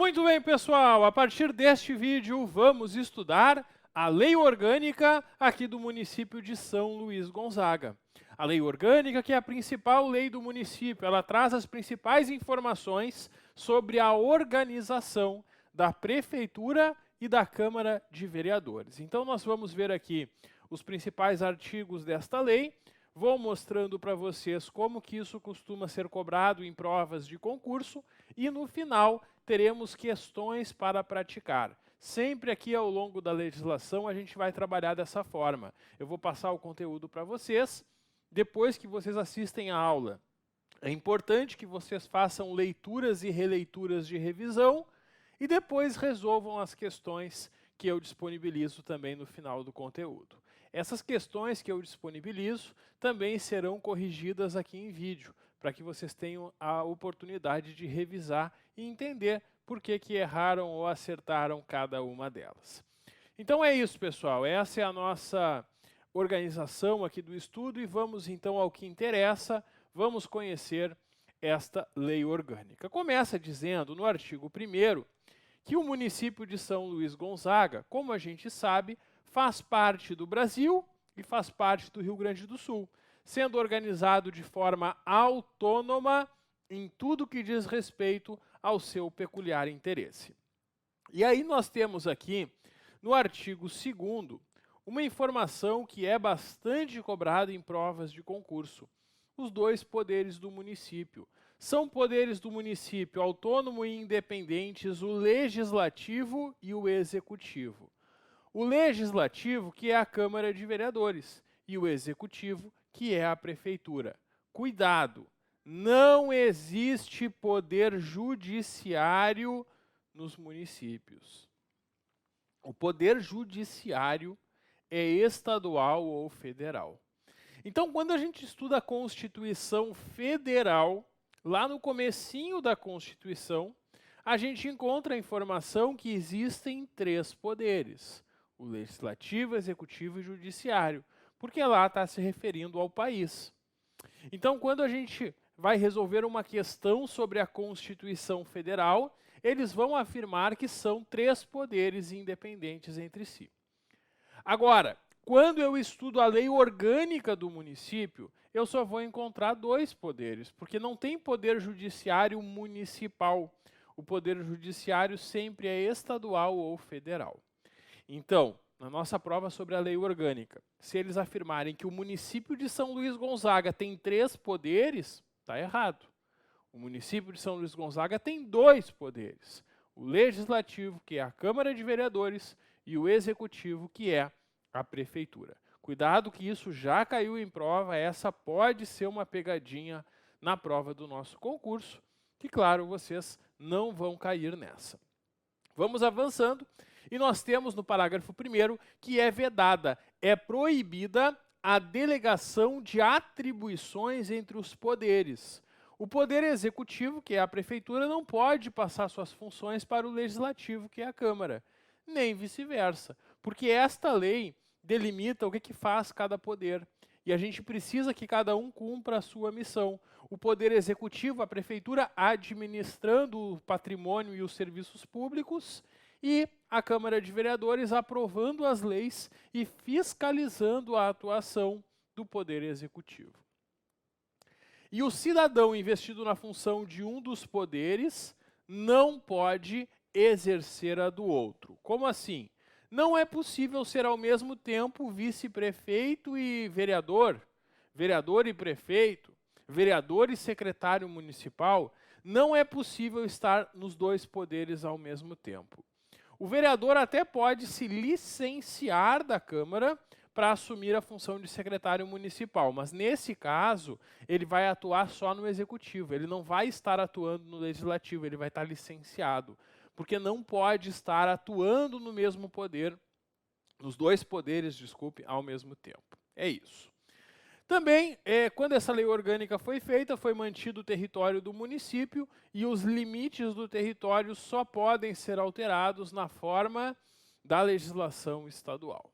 Muito bem, pessoal, a partir deste vídeo vamos estudar a Lei Orgânica aqui do município de São Luís Gonzaga. A Lei Orgânica, que é a principal lei do município, ela traz as principais informações sobre a organização da Prefeitura e da Câmara de Vereadores. Então nós vamos ver aqui os principais artigos desta lei, vou mostrando para vocês como que isso costuma ser cobrado em provas de concurso e no final teremos questões para praticar. Sempre aqui ao longo da legislação a gente vai trabalhar dessa forma. Eu vou passar o conteúdo para vocês, depois que vocês assistem a aula. É importante que vocês façam leituras e releituras de revisão e depois resolvam as questões que eu disponibilizo também no final do conteúdo. Essas questões que eu disponibilizo também serão corrigidas aqui em vídeo, para que vocês tenham a oportunidade de revisar e entender por que erraram ou acertaram cada uma delas. Então é isso, pessoal. Essa é a nossa organização aqui do estudo e vamos então ao que interessa, vamos conhecer esta lei orgânica. Começa dizendo no artigo 1º que o município de São Luís Gonzaga, como a gente sabe, faz parte do Brasil e faz parte do Rio Grande do Sul, sendo organizado de forma autônoma em tudo que diz respeito ao seu peculiar interesse. E aí nós temos aqui, no artigo 2º, uma informação que é bastante cobrada em provas de concurso. Os dois poderes do município. São poderes do município autônomo e independentes o legislativo e o executivo. O legislativo, que é a Câmara de Vereadores, e o executivo, que é a Prefeitura. Cuidado! Não existe poder judiciário nos municípios. O poder judiciário é estadual ou federal. Então, quando a gente estuda a Constituição Federal, lá no comecinho da Constituição, a gente encontra a informação que existem 3 poderes: o legislativo, executivo e judiciário, porque lá está se referindo ao país. Então, quando a gente vai resolver uma questão sobre a Constituição Federal, eles vão afirmar que são 3 poderes independentes entre si. Agora, quando eu estudo a lei orgânica do município, eu só vou encontrar 2 poderes, porque não tem poder judiciário municipal. O poder judiciário sempre é estadual ou federal. Então, na nossa prova sobre a lei orgânica, se eles afirmarem que o município de São Luís Gonzaga tem 3 poderes, está errado. O município de São Luís Gonzaga tem 2 poderes. O legislativo, que é a Câmara de Vereadores, e o executivo, que é a Prefeitura. Cuidado que isso já caiu em prova, essa pode ser uma pegadinha na prova do nosso concurso, que claro, vocês não vão cair nessa. Vamos avançando. E nós temos no parágrafo 1º que é vedada, é proibida a delegação de atribuições entre os poderes. O poder executivo, que é a prefeitura, não pode passar suas funções para o legislativo, que é a Câmara, nem vice-versa, porque esta lei delimita o que faz cada poder. E a gente precisa que cada um cumpra a sua missão. O poder executivo, a prefeitura, administrando o patrimônio e os serviços públicos, e a Câmara de Vereadores aprovando as leis e fiscalizando a atuação do Poder Executivo. E o cidadão investido na função de um dos poderes não pode exercer a do outro. Como assim? Não é possível ser ao mesmo tempo vice-prefeito e vereador, vereador e prefeito, vereador e secretário municipal. Não é possível estar nos 2 poderes ao mesmo tempo. O vereador até pode se licenciar da Câmara para assumir a função de secretário municipal, mas nesse caso ele vai atuar só no executivo, ele não vai estar atuando no legislativo, ele vai estar licenciado, porque não pode estar atuando no mesmo poder, nos 2 poderes, desculpe, ao mesmo tempo. É isso. Também, quando essa lei orgânica foi feita, foi mantido o território do município e os limites do território só podem ser alterados na forma da legislação estadual.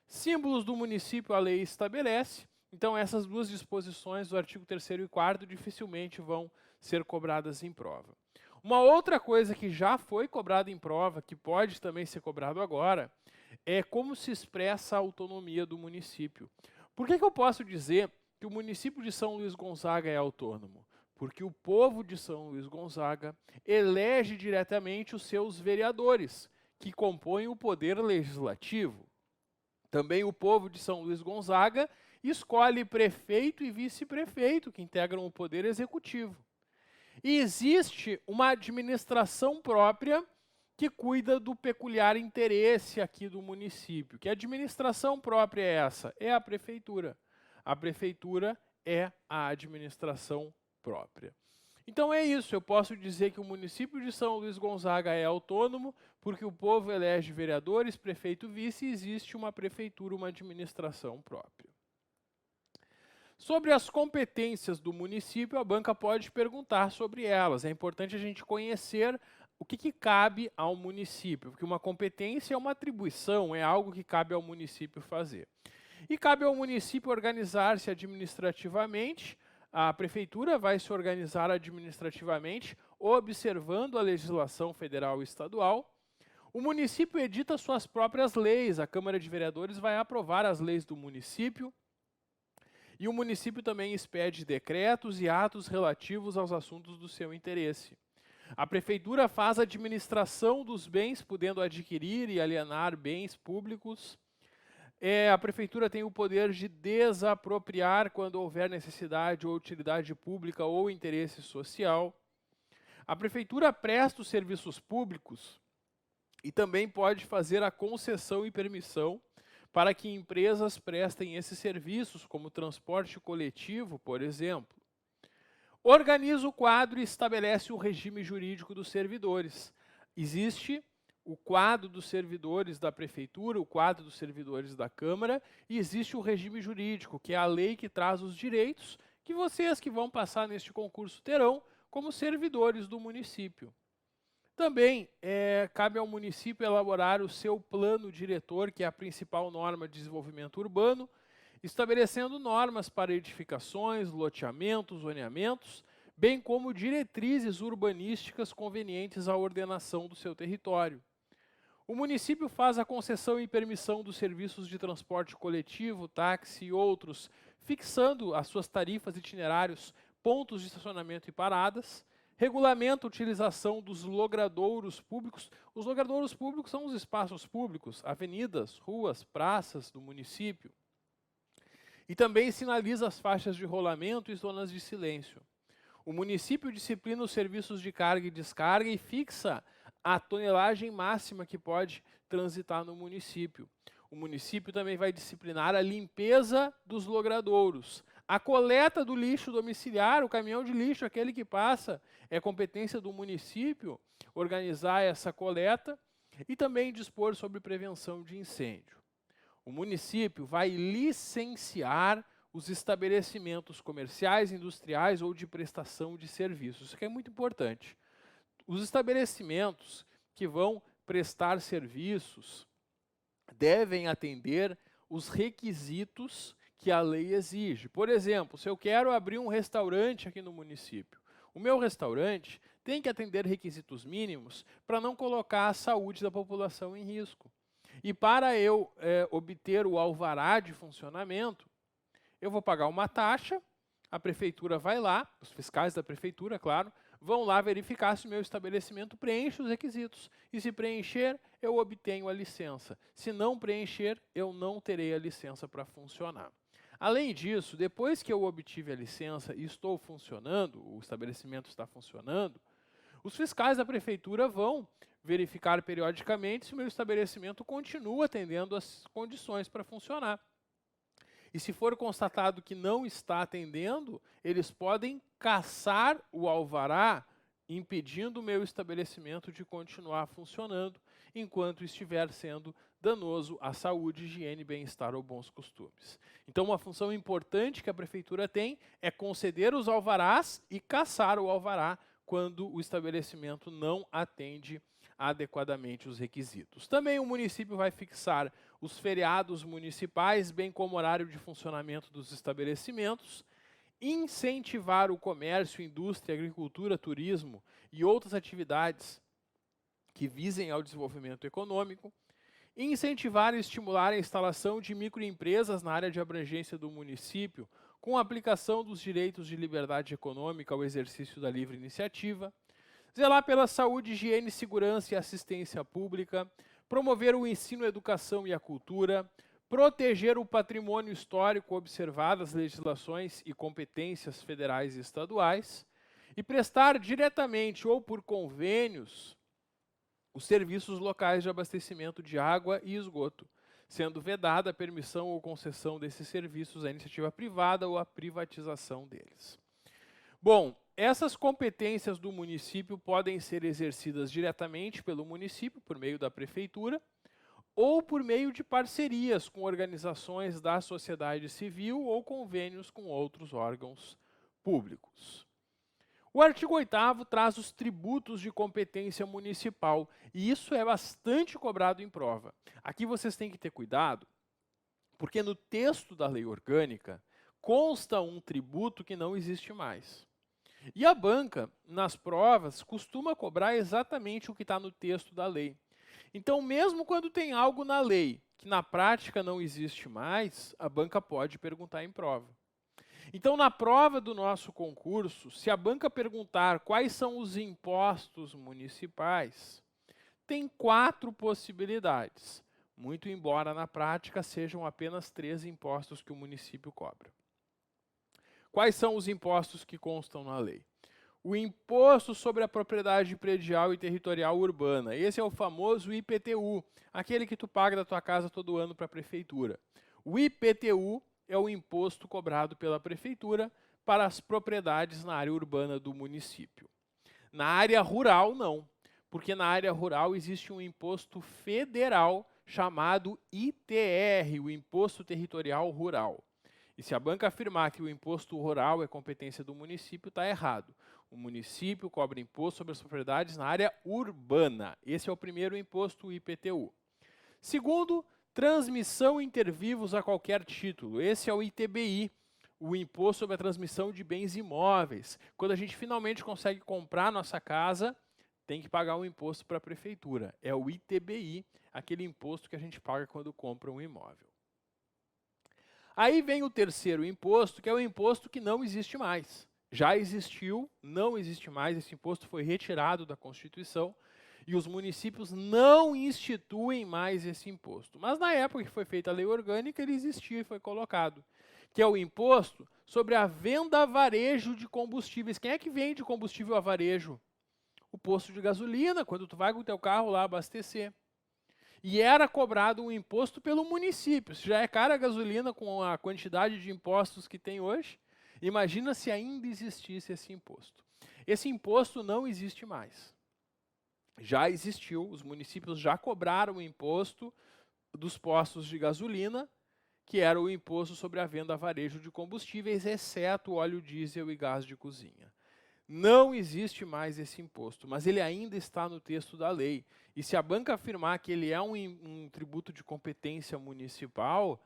Símbolos do município a lei estabelece, então essas 2 disposições do artigo 3º e 4º dificilmente vão ser cobradas em prova. Uma outra coisa que já foi cobrada em prova, que pode também ser cobrado agora, é como se expressa a autonomia do município. Por que eu posso dizer que o município de São Luís Gonzaga é autônomo? Porque o povo de São Luís Gonzaga elege diretamente os seus vereadores, que compõem o poder legislativo. Também o povo de São Luís Gonzaga escolhe prefeito e vice-prefeito, que integram o poder executivo. E existe uma administração própria que cuida do peculiar interesse aqui do município. Que administração própria é essa? É a prefeitura. A prefeitura é a administração própria. Então é isso, eu posso dizer que o município de São Luís Gonzaga é autônomo, porque o povo elege vereadores, prefeito, vice, e existe uma prefeitura, uma administração própria. Sobre as competências do município, a banca pode perguntar sobre elas. É importante a gente conhecer o que cabe ao município, porque uma competência é uma atribuição, é algo que cabe ao município fazer. E cabe ao município organizar-se administrativamente. A prefeitura vai se organizar administrativamente, observando a legislação federal e estadual. O município edita suas próprias leis, a Câmara de Vereadores vai aprovar as leis do município. E o município também expede decretos e atos relativos aos assuntos do seu interesse. A prefeitura faz a administração dos bens, podendo adquirir e alienar bens públicos. A prefeitura tem o poder de desapropriar quando houver necessidade ou utilidade pública ou interesse social. A prefeitura presta os serviços públicos e também pode fazer a concessão e permissão para que empresas prestem esses serviços, como transporte coletivo, por exemplo. Organiza o quadro e estabelece o regime jurídico dos servidores. Existe o quadro dos servidores da prefeitura, o quadro dos servidores da Câmara, e existe o regime jurídico, que é a lei que traz os direitos que vocês que vão passar neste concurso terão como servidores do município. Também cabe ao município elaborar o seu plano diretor, que é a principal norma de desenvolvimento urbano, estabelecendo normas para edificações, loteamentos, zoneamentos, bem como diretrizes urbanísticas convenientes à ordenação do seu território. O município faz a concessão e permissão dos serviços de transporte coletivo, táxi e outros, fixando as suas tarifas, itinerários, pontos de estacionamento e paradas. Regulamenta a utilização dos logradouros públicos. Os logradouros públicos são os espaços públicos, avenidas, ruas, praças do município. E também sinaliza as faixas de rolamento e zonas de silêncio. O município disciplina os serviços de carga e descarga e fixa a tonelagem máxima que pode transitar no município. O município também vai disciplinar a limpeza dos logradouros. A coleta do lixo domiciliar, o caminhão de lixo, aquele que passa, é competência do município organizar essa coleta e também dispor sobre prevenção de incêndio. O município vai licenciar os estabelecimentos comerciais, industriais ou de prestação de serviços. Isso aqui é muito importante. Os estabelecimentos que vão prestar serviços devem atender os requisitos que a lei exige. Por exemplo, se eu quero abrir um restaurante aqui no município, o meu restaurante tem que atender requisitos mínimos para não colocar a saúde da população em risco. E para eu obter o alvará de funcionamento, eu vou pagar uma taxa, a prefeitura vai lá, os fiscais da prefeitura, claro, vão lá verificar se o meu estabelecimento preenche os requisitos. E se preencher, eu obtenho a licença. Se não preencher, eu não terei a licença para funcionar. Além disso, depois que eu obtive a licença e estou funcionando, o estabelecimento está funcionando, os fiscais da prefeitura vão verificar periodicamente se o meu estabelecimento continua atendendo as condições para funcionar. E se for constatado que não está atendendo, eles podem cassar o alvará, impedindo o meu estabelecimento de continuar funcionando, enquanto estiver sendo danoso à saúde, higiene, bem-estar ou bons costumes. Então, uma função importante que a prefeitura tem é conceder os alvarás e cassar o alvará quando o estabelecimento não atende adequadamente os requisitos. Também o município vai fixar os feriados municipais, bem como o horário de funcionamento dos estabelecimentos, incentivar o comércio, indústria, agricultura, turismo e outras atividades que visem ao desenvolvimento econômico, incentivar e estimular a instalação de microempresas na área de abrangência do município, com a aplicação dos direitos de liberdade econômica ao exercício da livre iniciativa, zelar pela saúde, higiene, segurança e assistência pública, promover o ensino, a educação e a cultura, proteger o patrimônio histórico, observadas as legislações e competências federais e estaduais, e prestar diretamente ou por convênios os serviços locais de abastecimento de água e esgoto, sendo vedada a permissão ou concessão desses serviços à iniciativa privada ou a privatização deles. Bom, essas competências do município podem ser exercidas diretamente pelo município, por meio da prefeitura, ou por meio de parcerias com organizações da sociedade civil ou convênios com outros órgãos públicos. O artigo 8º traz os tributos de competência municipal, e isso é bastante cobrado em prova. Aqui vocês têm que ter cuidado, porque no texto da lei orgânica consta um tributo que não existe mais. E a banca, nas provas, costuma cobrar exatamente o que está no texto da lei. Então, mesmo quando tem algo na lei que na prática não existe mais, a banca pode perguntar em prova. Então, na prova do nosso concurso, se a banca perguntar quais são os impostos municipais, tem 4 possibilidades, muito embora na prática sejam apenas 3 impostos que o município cobra. Quais são os impostos que constam na lei? O Imposto sobre a Propriedade Predial e Territorial Urbana. Esse é o famoso IPTU, aquele que tu paga da tua casa todo ano para a prefeitura. O IPTU é o imposto cobrado pela prefeitura para as propriedades na área urbana do município. Na área rural, não, porque na área rural existe um imposto federal chamado ITR, o Imposto Territorial Rural. E se a banca afirmar que o imposto rural é competência do município, está errado. O município cobra imposto sobre as propriedades na área urbana. Esse é o primeiro imposto, o IPTU. Segundo, transmissão inter vivos a qualquer título. Esse é o ITBI, o Imposto sobre a Transmissão de Bens Imóveis. Quando a gente finalmente consegue comprar nossa casa, tem que pagar um imposto para a prefeitura. É o ITBI, aquele imposto que a gente paga quando compra um imóvel. Aí vem o terceiro imposto, que é o imposto que não existe mais. Já existiu, não existe mais, esse imposto foi retirado da Constituição e os municípios não instituem mais esse imposto. Mas na época que foi feita a lei orgânica, ele existia e foi colocado, que é o imposto sobre a venda a varejo de combustíveis. Quem é que vende combustível a varejo? O posto de gasolina, quando tu vai com o teu carro lá abastecer. E era cobrado um imposto pelo município. Se já é cara a gasolina com a quantidade de impostos que tem hoje, imagina se ainda existisse esse imposto. Esse imposto não existe mais. Já existiu, os municípios já cobraram o imposto dos postos de gasolina, que era o imposto sobre a venda a varejo de combustíveis, exceto óleo diesel e gás de cozinha. Não existe mais esse imposto, mas ele ainda está no texto da lei. E se a banca afirmar que ele é um tributo de competência municipal,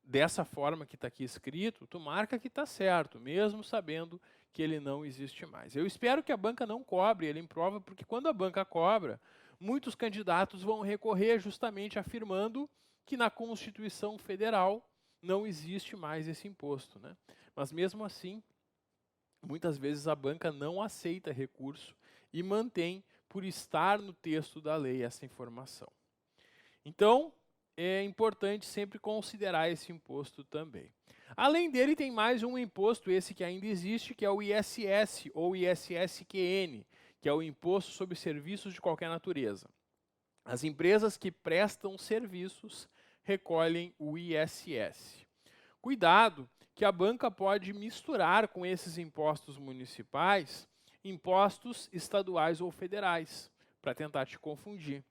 dessa forma que está aqui escrito, tu marca que está certo, mesmo sabendo que ele não existe mais. Eu espero que a banca não cobre ele em prova, porque quando a banca cobra, muitos candidatos vão recorrer justamente afirmando que na Constituição Federal não existe mais esse imposto, né? Mas mesmo assim, muitas vezes a banca não aceita recurso e mantém, por estar no texto da lei, essa informação. Então, é importante sempre considerar esse imposto também. Além dele, tem mais um imposto, esse que ainda existe, que é o ISS, ou ISSQN, que é o Imposto sobre Serviços de Qualquer Natureza. As empresas que prestam serviços recolhem o ISS. Cuidado, que a banca pode misturar com esses impostos municipais impostos estaduais ou federais, para tentar te confundir.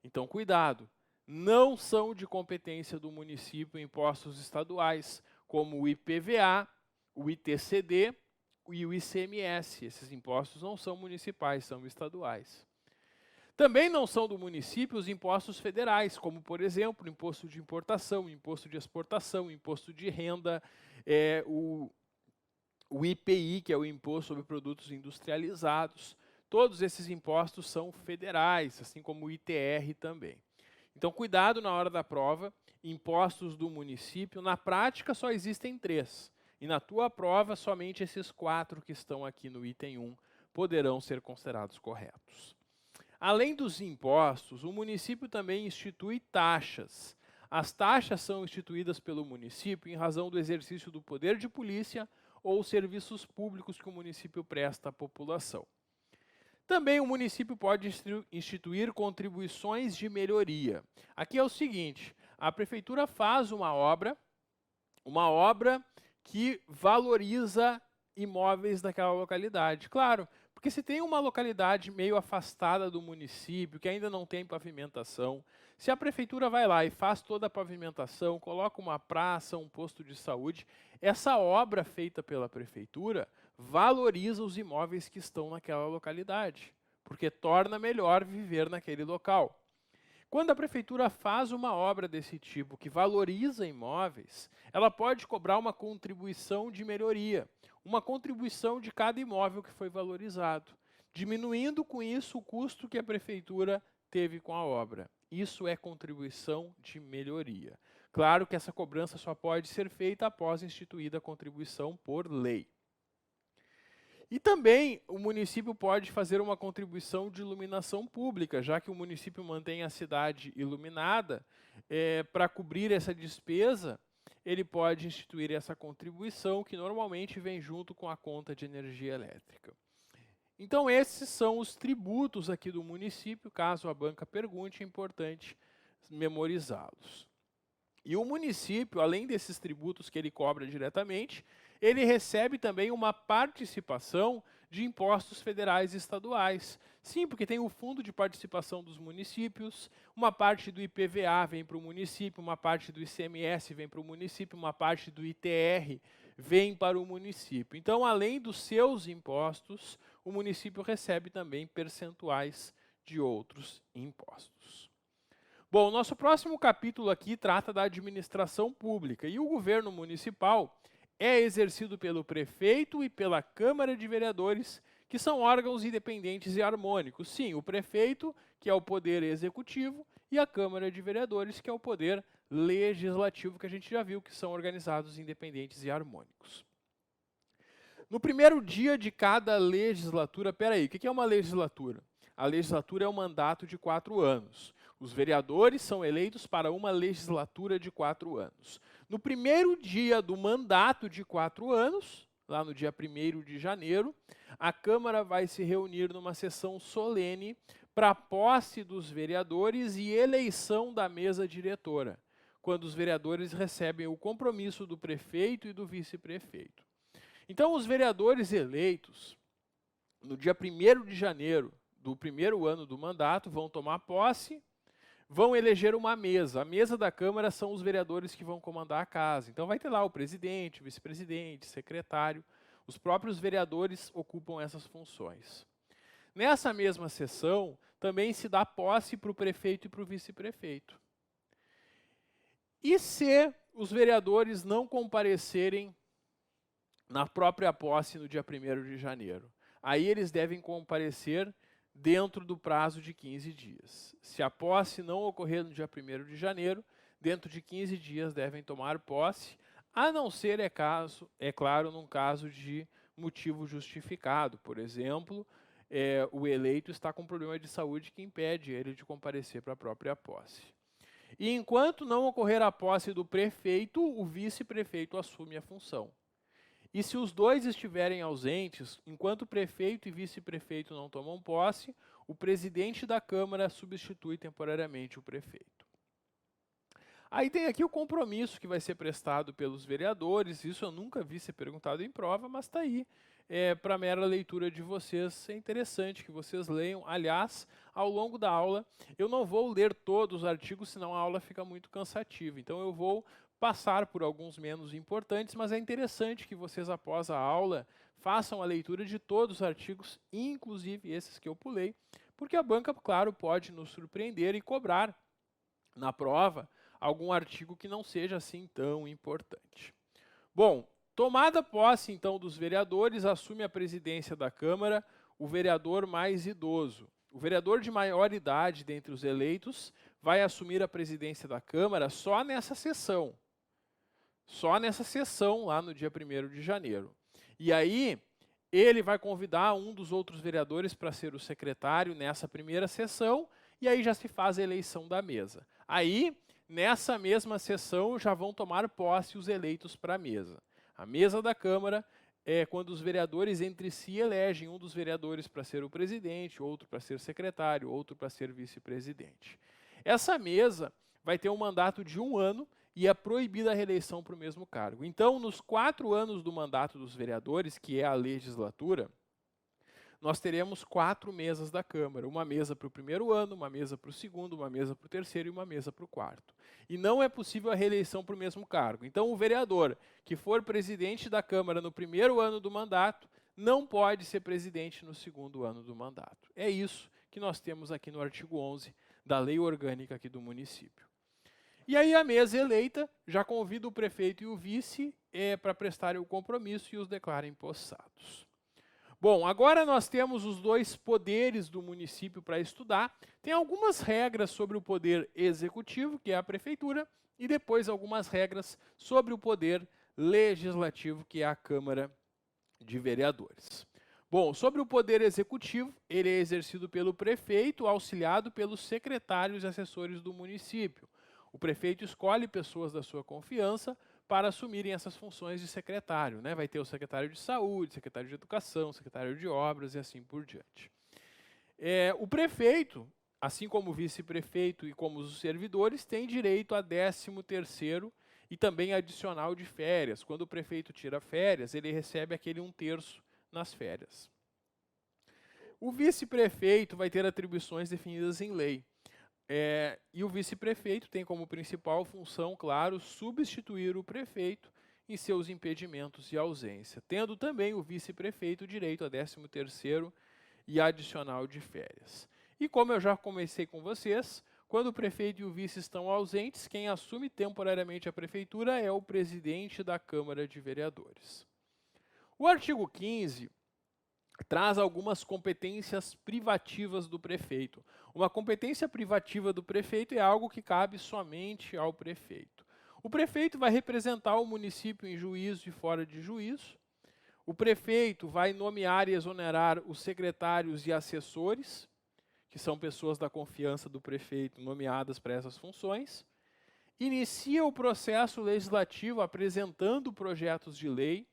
Então, cuidado, não são de competência do município impostos estaduais, como o IPVA, o ITCD e o ICMS. Esses impostos não são municipais, são estaduais. Também não são do município os impostos federais, como, por exemplo, imposto de importação, imposto de exportação, imposto de renda, o IPI, que é o Imposto sobre Produtos Industrializados. Todos esses impostos são federais, assim como o ITR também. Então, cuidado na hora da prova. Impostos do município, na prática só existem 3. E na tua prova, somente esses 4 que estão aqui no item 1 poderão ser considerados corretos. Além dos impostos, o município também institui taxas. As taxas são instituídas pelo município em razão do exercício do poder de polícia ou serviços públicos que o município presta à população. Também o município pode instituir contribuições de melhoria. Aqui é o seguinte, a prefeitura faz uma obra que valoriza imóveis daquela localidade. Claro, porque se tem uma localidade meio afastada do município, que ainda não tem pavimentação, se a prefeitura vai lá e faz toda a pavimentação, coloca uma praça, um posto de saúde, essa obra feita pela prefeitura valoriza os imóveis que estão naquela localidade, porque torna melhor viver naquele local. Quando a prefeitura faz uma obra desse tipo que valoriza imóveis, ela pode cobrar uma contribuição de melhoria, uma contribuição de cada imóvel que foi valorizado, diminuindo com isso o custo que a prefeitura teve com a obra. Isso é contribuição de melhoria. Claro que essa cobrança só pode ser feita após instituída a contribuição por lei. E também o município pode fazer uma contribuição de iluminação pública, já que o município mantém a cidade iluminada, para cobrir essa despesa, ele pode instituir essa contribuição, que normalmente vem junto com a conta de energia elétrica. Então esses são os tributos aqui do município, caso a banca pergunte, é importante memorizá-los. E o município, além desses tributos que ele cobra diretamente, ele recebe também uma participação de impostos federais e estaduais. Sim, porque tem o Fundo de Participação dos Municípios, uma parte do IPVA vem para o município, uma parte do ICMS vem para o município, uma parte do ITR vem para o município. Então, além dos seus impostos, o município recebe também percentuais de outros impostos. Bom, nosso próximo capítulo aqui trata da administração pública, e o governo municipal é exercido pelo prefeito e pela Câmara de Vereadores, que são órgãos independentes e harmônicos. Sim, o prefeito, que é o poder executivo, e a Câmara de Vereadores, que é o poder legislativo, que a gente já viu que são organizados independentes e harmônicos. No primeiro dia de cada legislatura, peraí, o que é uma legislatura? A legislatura é um mandato de 4 anos. Os vereadores são eleitos para uma legislatura de 4 anos. No primeiro dia do mandato de 4 anos, lá no dia 1º de janeiro, a Câmara vai se reunir numa sessão solene para a posse dos vereadores e eleição da mesa diretora, quando os vereadores recebem o compromisso do prefeito e do vice-prefeito. Então, os vereadores eleitos, no dia 1º de janeiro do primeiro ano do mandato, vão tomar posse, vão eleger uma mesa. A mesa da Câmara são os vereadores que vão comandar a casa. Então vai ter lá o presidente, o vice-presidente, secretário. Os próprios vereadores ocupam essas funções. Nessa mesma sessão, também se dá posse para o prefeito e para o vice-prefeito. E se os vereadores não comparecerem na própria posse no dia 1º de janeiro? Aí eles devem comparecer dentro do prazo de 15 dias. Se a posse não ocorrer no dia 1º de janeiro, dentro de 15 dias devem tomar posse, a não ser, é claro, num caso de motivo justificado. Por exemplo, o eleito está com problema de saúde que impede ele de comparecer para a própria posse. E enquanto não ocorrer a posse do prefeito, o vice-prefeito assume a função. E se os dois estiverem ausentes, enquanto o prefeito e vice-prefeito não tomam posse, o presidente da Câmara substitui temporariamente o prefeito. Aí tem aqui o compromisso que vai ser prestado pelos vereadores. Isso eu nunca vi ser perguntado em prova, mas está aí. Para mera leitura de vocês, é interessante que vocês leiam. Aliás, ao longo da aula, eu não vou ler todos os artigos, senão a aula fica muito cansativa. Então eu vou passar por alguns menos importantes, mas é interessante que vocês, após a aula, façam a leitura de todos os artigos, inclusive esses que eu pulei, porque a banca, claro, pode nos surpreender e cobrar na prova algum artigo que não seja assim tão importante. Bom, tomada posse, então, dos vereadores, assume a presidência da Câmara o vereador mais idoso. O vereador de maior idade dentre os eleitos vai assumir a presidência da Câmara só nessa sessão. Só nessa sessão, lá no dia 1º de janeiro. E aí, ele vai convidar um dos outros vereadores para ser o secretário nessa primeira sessão, e aí já se faz a eleição da mesa. Aí, nessa mesma sessão, já vão tomar posse os eleitos para a mesa. A mesa da Câmara é quando os vereadores entre si elegem um dos vereadores para ser o presidente, outro para ser secretário, outro para ser vice-presidente. Essa mesa vai ter um mandato de 1 ano e é proibida a reeleição para o mesmo cargo. Então, nos 4 anos do mandato dos vereadores, que é a legislatura, nós teremos 4 mesas da Câmara. Uma mesa para o 1º ano, uma mesa para o 2º, uma mesa para o 3º e uma mesa para o 4º. E não é possível a reeleição para o mesmo cargo. Então, o vereador que for presidente da Câmara no 1º ano do mandato, não pode ser presidente no 2º ano do mandato. É isso que nós temos aqui no artigo 11 da Lei Orgânica aqui do município. E aí a mesa eleita já convida o prefeito e o vice para prestarem o compromisso e os declarem possados. Bom, agora nós temos os 2 poderes do município para estudar. Tem algumas regras sobre o poder executivo, que é a prefeitura, e depois algumas regras sobre o poder legislativo, que é a Câmara de Vereadores. Bom, sobre o poder executivo, ele é exercido pelo prefeito, auxiliado pelos secretários e assessores do município. O prefeito escolhe pessoas da sua confiança para assumirem essas funções de secretário, né? Vai ter o secretário de saúde, secretário de educação, secretário de obras e assim por diante. O prefeito, assim como o vice-prefeito e como os servidores, tem direito a 13º e também adicional de férias. Quando o prefeito tira férias, ele recebe aquele 1/3 nas férias. O vice-prefeito vai ter atribuições definidas em lei. E o vice-prefeito tem como principal função, claro, substituir o prefeito em seus impedimentos e ausência, tendo também o vice-prefeito direito a 13º e adicional de férias. E como eu já comecei com vocês, quando o prefeito e o vice estão ausentes, quem assume temporariamente a prefeitura é o presidente da Câmara de Vereadores. O artigo 15 traz algumas competências privativas do prefeito. Uma competência privativa do prefeito é algo que cabe somente ao prefeito. O prefeito vai representar o município em juízo e fora de juízo. O prefeito vai nomear e exonerar os secretários e assessores, que são pessoas da confiança do prefeito nomeadas para essas funções. Inicia o processo legislativo apresentando projetos de lei.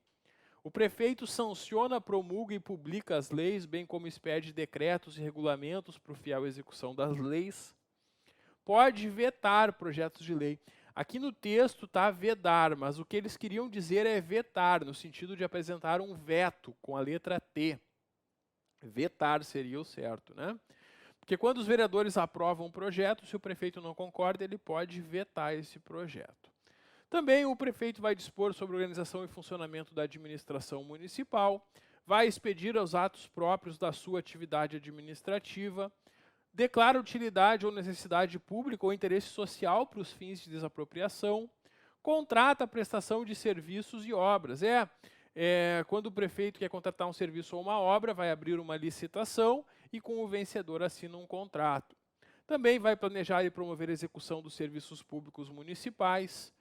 O prefeito sanciona, promulga e publica as leis, bem como expede decretos e regulamentos para a fiel execução das leis. Pode vetar projetos de lei. Aqui no texto está vedar, mas o que eles queriam dizer é vetar, no sentido de apresentar um veto com a letra T. Vetar seria o certo, né? Porque quando os vereadores aprovam um projeto, se o prefeito não concorda, ele pode vetar esse projeto. Também o prefeito vai dispor sobre a organização e funcionamento da administração municipal, vai expedir os atos próprios da sua atividade administrativa, declara utilidade ou necessidade pública ou interesse social para os fins de desapropriação, contrata a prestação de serviços e obras. Quando o prefeito quer contratar um serviço ou uma obra, vai abrir uma licitação e com o vencedor assina um contrato. Também vai planejar e promover a execução dos serviços públicos municipais,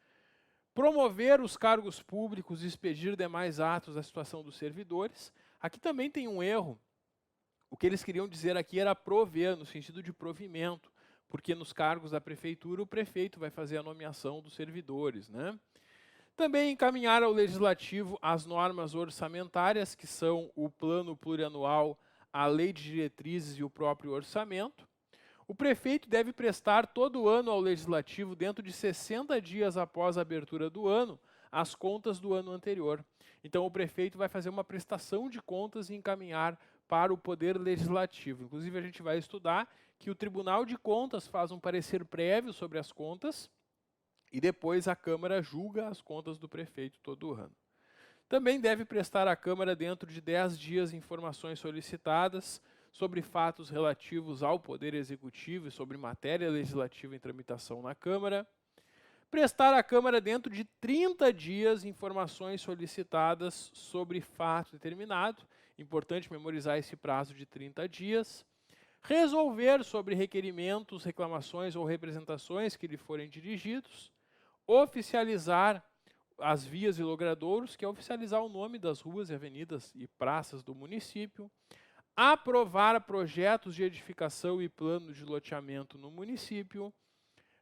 promover os cargos públicos e expedir demais atos da situação dos servidores. Aqui também tem um erro. O que eles queriam dizer aqui era prover, no sentido de provimento, porque nos cargos da prefeitura o prefeito vai fazer a nomeação dos servidores, né? Também encaminhar ao legislativo as normas orçamentárias, que são o plano plurianual, a lei de diretrizes e o próprio orçamento. O prefeito deve prestar todo ano ao legislativo, dentro de 60 dias após a abertura do ano, as contas do ano anterior. Então o prefeito vai fazer uma prestação de contas e encaminhar para o poder legislativo. Inclusive a gente vai estudar que o Tribunal de Contas faz um parecer prévio sobre as contas e depois a Câmara julga as contas do prefeito todo ano. Também deve prestar à Câmara, dentro de 10 dias, informações solicitadas sobre fatos relativos ao Poder Executivo e sobre matéria legislativa em tramitação na Câmara. prestar à Câmara dentro de 30 dias informações solicitadas sobre fato determinado. Importante memorizar esse prazo de 30 dias. Resolver sobre requerimentos, reclamações ou representações que lhe forem dirigidos. Oficializar as vias e logradouros, que é oficializar o nome das ruas e avenidas e praças do município. Aprovar projetos de edificação e plano de loteamento no município.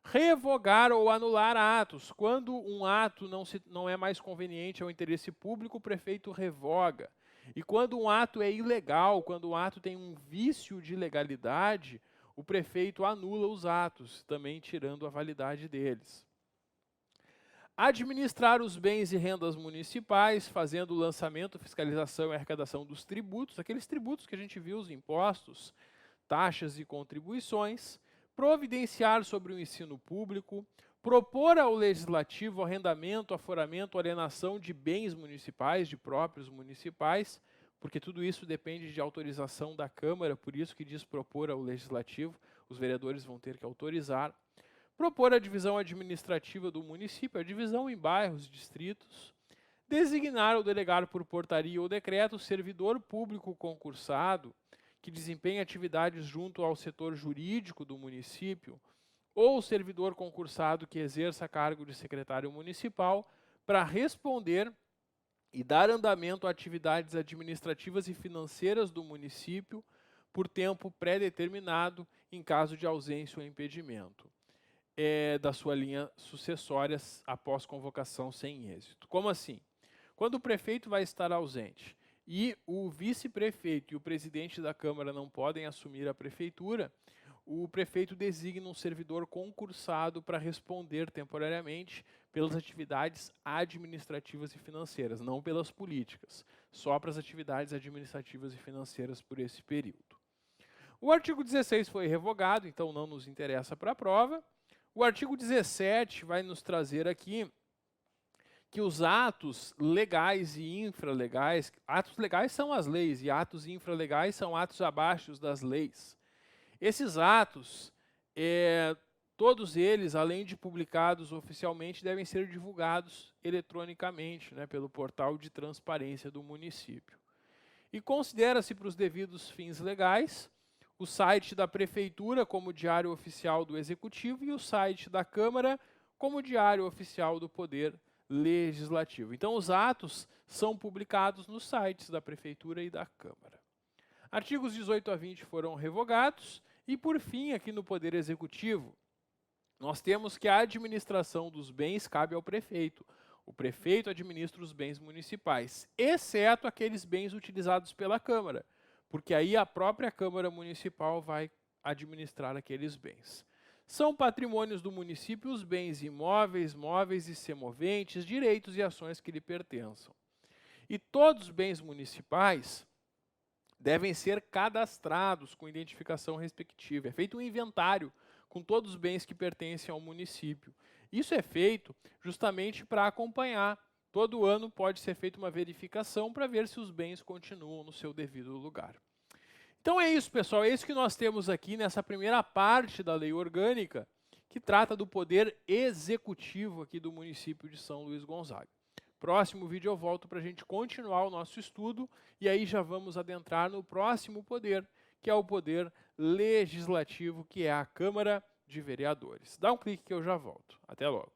Revogar ou anular atos. Quando um ato não é mais conveniente ao interesse público, o prefeito revoga. E quando um ato é ilegal, quando um ato tem um vício de legalidade, o prefeito anula os atos, também tirando a validade deles. Administrar os bens e rendas municipais, fazendo o lançamento, fiscalização e arrecadação dos tributos, aqueles tributos que a gente viu, os impostos, taxas e contribuições. Providenciar sobre o ensino público, propor ao legislativo arrendamento, aforamento, alienação de bens municipais, de próprios municipais, porque tudo isso depende de autorização da Câmara, por isso que diz propor ao legislativo, os vereadores vão ter que autorizar. Propor a divisão administrativa do município, a divisão em bairros, distritos. Designar ou delegar por portaria ou decreto servidor público concursado, que desempenha atividades junto ao setor jurídico do município, ou servidor concursado que exerça cargo de secretário municipal, para responder e dar andamento a atividades administrativas e financeiras do município por tempo pré-determinado em caso de ausência ou impedimento da sua linha sucessória após convocação sem êxito. Como assim? Quando o prefeito vai estar ausente e o vice-prefeito e o presidente da Câmara não podem assumir a prefeitura, o prefeito designa um servidor concursado para responder temporariamente pelas atividades administrativas e financeiras, não pelas políticas, só para as atividades administrativas e financeiras por esse período. O artigo 16 foi revogado, então não nos interessa para a prova. O artigo 17 vai nos trazer aqui que os atos legais e infralegais, atos legais são as leis e atos infralegais são atos abaixo das leis. Esses atos, todos eles, além de publicados oficialmente, devem ser divulgados eletronicamente, pelo portal de transparência do município. E considera-se para os devidos fins legais o site da Prefeitura como diário oficial do Executivo e o site da Câmara como diário oficial do Poder Legislativo. Então, os atos são publicados nos sites da Prefeitura e da Câmara. Artigos 18 a 20 foram revogados e, por fim, aqui no Poder Executivo, nós temos que a administração dos bens cabe ao prefeito. O prefeito administra os bens municipais, exceto aqueles bens utilizados pela Câmara, porque aí a própria Câmara Municipal vai administrar aqueles bens. São patrimônios do município os bens imóveis, móveis e semoventes, direitos e ações que lhe pertençam. E todos os bens municipais devem ser cadastrados com identificação respectiva. É feito um inventário com todos os bens que pertencem ao município. Isso é feito justamente para acompanhar. Todo ano pode ser feita uma verificação para ver se os bens continuam no seu devido lugar. Então é isso, pessoal. É isso que nós temos aqui nessa primeira parte da lei orgânica, que trata do poder executivo aqui do município de São Luís Gonzaga. Próximo vídeo eu volto para a gente continuar o nosso estudo e aí já vamos adentrar no próximo poder, que é o poder legislativo, que é a Câmara de Vereadores. Dá um clique que eu já volto. Até logo.